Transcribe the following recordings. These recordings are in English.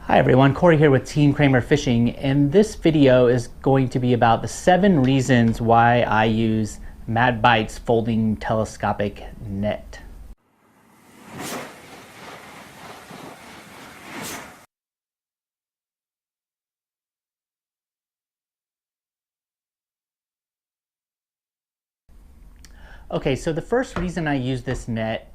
Hi everyone, Corey here with Team Cramer Fishing, and this video is going to be about the 7 reasons why I use MadBite's folding telescopic net. Okay, so the first reason I use this net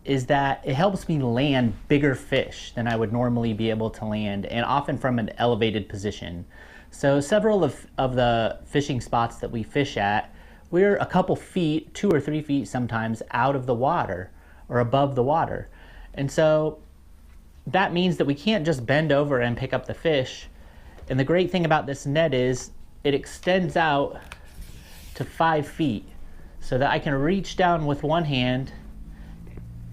is that it helps me land bigger fish than I would normally be able to land, and often from an elevated position. So several of the fishing spots that we fish at, we're a couple feet, 2 or 3 feet sometimes, out of the water or above the water. And so that means that we can't just bend over and pick up the fish. And the great thing about this net is it extends out to 5 feet so that I can reach down with one hand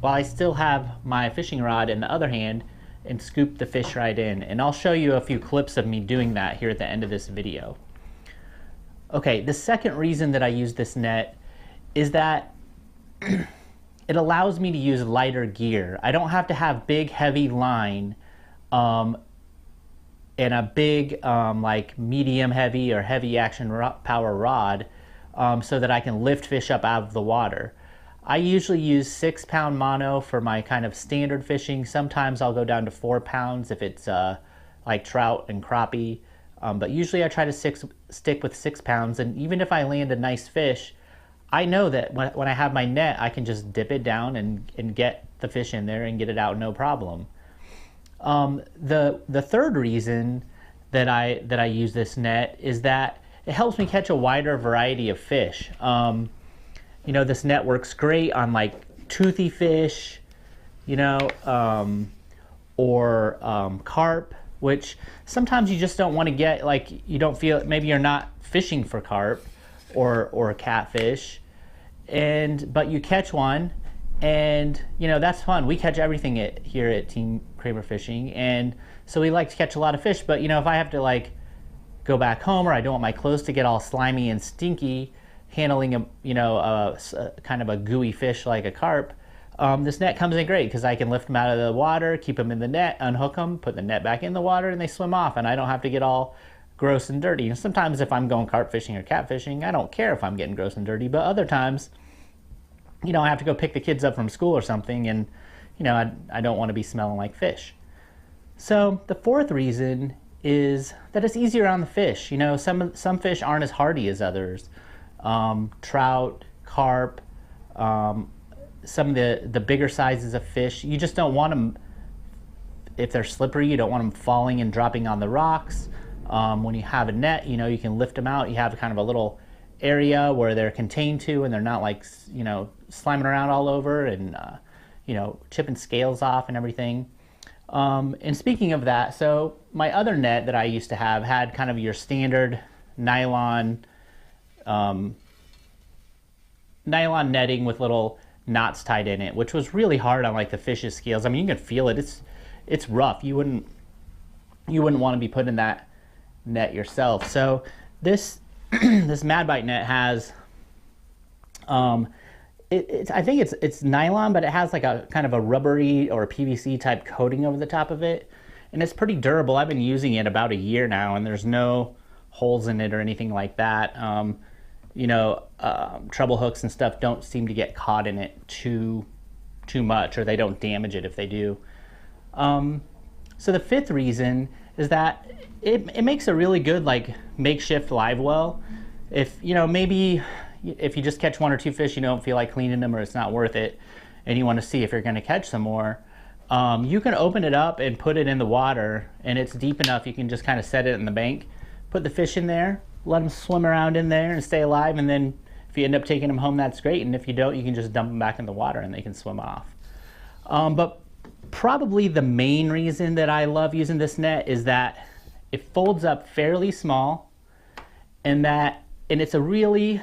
while I still have my fishing rod in the other hand and scoop the fish right in. And I'll show you a few clips of me doing that here at the end of this video. Okay, the second reason that I use this net is that it allows me to use lighter gear. I don't have to have big heavy line and a big like medium heavy or heavy action power rod so that I can lift fish up out of the water. I usually use 6-pound mono for my kind of standard fishing. Sometimes I'll go down to 4 pounds if it's like trout and crappie. But usually I try to stick with 6 pounds. And even if I land a nice fish, I know that when I have my net, I can just dip it down and get the fish in there and get it out no problem. The third reason that I use this net is that it helps me catch a wider variety of fish. You know, this net works great on like toothy fish, you know, or carp, which sometimes you just don't want to get, like, you don't feel, maybe you're not fishing for carp or catfish, but you catch one, and you know, that's fun. We catch everything here at Team Cramer Fishing, and so we like to catch a lot of fish. But you know, if I have to like go back home, or I don't want my clothes to get all slimy and stinky handling a kind of a gooey fish like a carp, this net comes in great because I can lift them out of the water, keep them in the net, unhook them, put the net back in the water, and they swim off, and I don't have to get all gross and dirty. And sometimes if I'm going carp fishing or cat fishing, I don't care if I'm getting gross and dirty, but other times, you know, I have to go pick the kids up from school or something, and you know, I don't want to be smelling like fish. So the fourth reason is that it's easier on the fish. You know, some fish aren't as hardy as others. Trout, carp, some of the bigger sizes of fish, you just don't want them, if they're slippery, you don't want them falling and dropping on the rocks. When you have a net, you know, you can lift them out. You have kind of a little area where they're contained to, and they're not like, you know, sliming around all over and, you know, chipping scales off and everything. And speaking of that, so my other net that I used to have had kind of your standard nylon netting with little knots tied in it, which was really hard on like the fish's scales. I mean, you can feel it. It's rough. You wouldn't want to be putting that net yourself. So this this MadBite net has I think it's nylon, but it has like a kind of a rubbery or a PVC type coating over the top of it, and it's pretty durable. I've been using it about a year now, and there's no holes in it or anything like that. You know, treble hooks and stuff don't seem to get caught in it too much, or they don't damage it if they do. So the fifth reason is that it makes a really good like makeshift live well. If you know, maybe if you just catch 1 or 2 fish, you don't feel like cleaning them, or it's not worth it, and you want to see if you're going to catch some more, you can open it up and put it in the water, and it's deep enough you can just kind of set it in the bank, put the fish in there, let them swim around in there and stay alive, and then if you end up taking them home, that's great, and if you don't, you can just dump them back in the water and they can swim off. But probably the main reason that I love using this net is that it folds up fairly small, and it's a really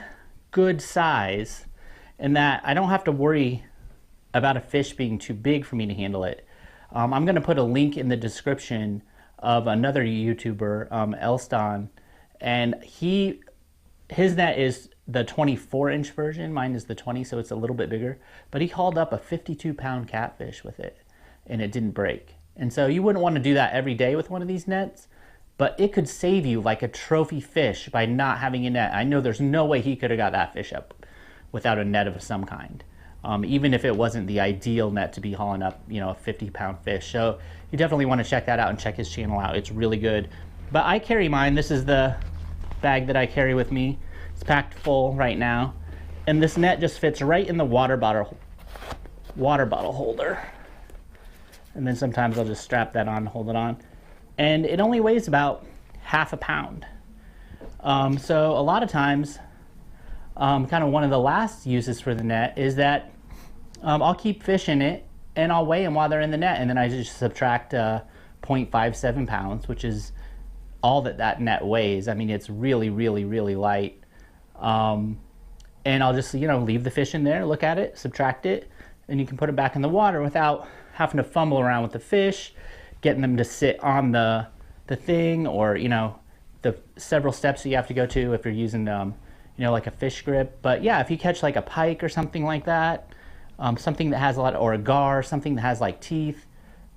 good size, and that I don't have to worry about a fish being too big for me to handle it. I'm going to put a link in the description of another YouTuber, Elston, and his net is the 24-inch version. Mine is the 20, so it's a little bit bigger, but he hauled up a 52-pound catfish with it, and it didn't break. And so you wouldn't want to do that every day with one of these nets, but it could save you like a trophy fish by not having a net. I know there's no way he could have got that fish up without a net of some kind. Even if it wasn't the ideal net to be hauling up, you know, a 50-pound fish. So you definitely want to check that out and check his channel out. It's really good. But I carry mine. This is the bag that I carry with me. It's packed full right now. And this net just fits right in the water bottle holder. And then sometimes I'll just strap that on, hold it on. And it only weighs about half a pound. So a lot of times, kind of one of the last uses for the net is that I'll keep fish in it and I'll weigh them while they're in the net, and then I just subtract 0.57 pounds, which is all that net weighs. I mean, it's really, really, really light. And I'll just, you know, leave the fish in there, look at it, subtract it, and you can put it back in the water without having to fumble around with the fish, getting them to sit on the thing, or, you know, the several steps that you have to go to if you're using, you know, like a fish grip. But yeah, if you catch like a pike or something like that, something that has a lot, or a gar, something that has like teeth,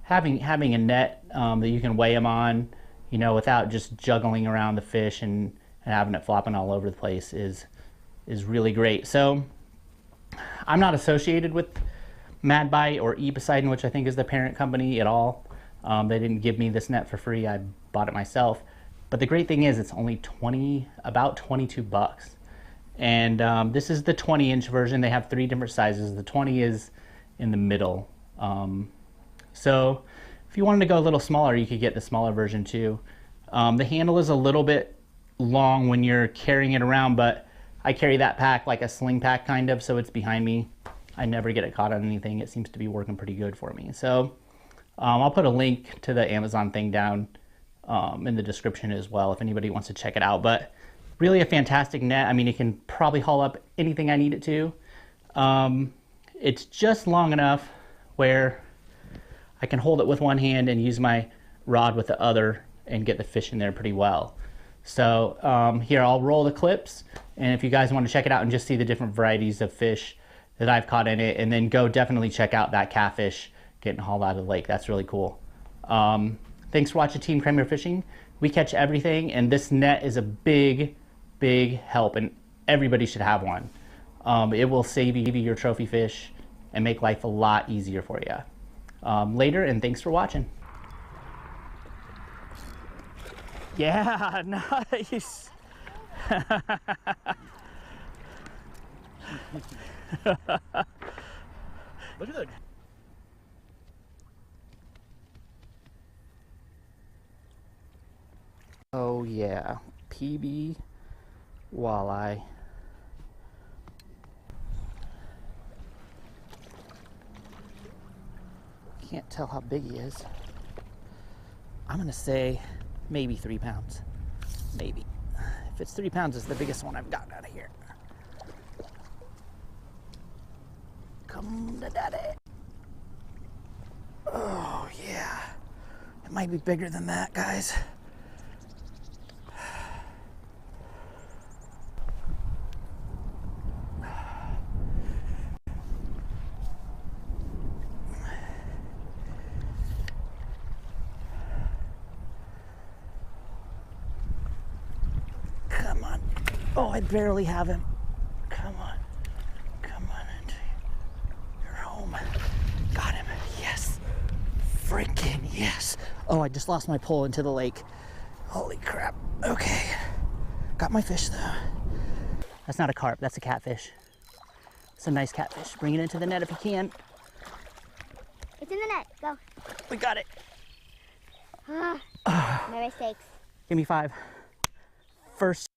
having a net that you can weigh them on, you know, without just juggling around the fish and having it flopping all over the place is really great. So I'm not associated with MadBite or Poseidon, which I think is the parent company, at all. They didn't give me this net for free. I bought it myself. But the great thing is it's only about 22 bucks. And this is the 20-inch version. They have 3 different sizes. The 20 is in the middle. So if you wanted to go a little smaller, you could get the smaller version too. The handle is a little bit long when you're carrying it around, but I carry that pack like a sling pack kind of, so it's behind me. I never get it caught on anything. It seems to be working pretty good for me. So I'll put a link to the Amazon thing down in the description as well if anybody wants to check it out. But really a fantastic net. I mean, it can probably haul up anything I need it to. It's just long enough where I can hold it with one hand and use my rod with the other and get the fish in there pretty well. So here, I'll roll the clips, and if you guys want to check it out and just see the different varieties of fish that I've caught in it, and then go definitely check out that catfish getting hauled out of the lake. That's really cool. Thanks for watching Team Cramer Fishing. We catch everything, and this net is a big, big help, and everybody should have one. It will save you your trophy fish and make life a lot easier for you. Later, and thanks for watching. Yeah, nice. Look at that. Oh yeah, PB walleye. Can't tell how big he is. I'm gonna say maybe 3 pounds. Maybe. If it's 3 pounds, it's the biggest one I've gotten out of here. Come to daddy. Oh yeah. It might be bigger than that, guys. Come on. Oh, I barely have him. Come on. Come on. You're home. Got him. Yes. Freaking yes. Oh, I just lost my pole into the lake. Holy crap. Okay. Got my fish though. That's not a carp. That's a catfish. It's a nice catfish. Bring it into the net if you can. It's in the net. Go. We got it. No mistakes. Give me 5. First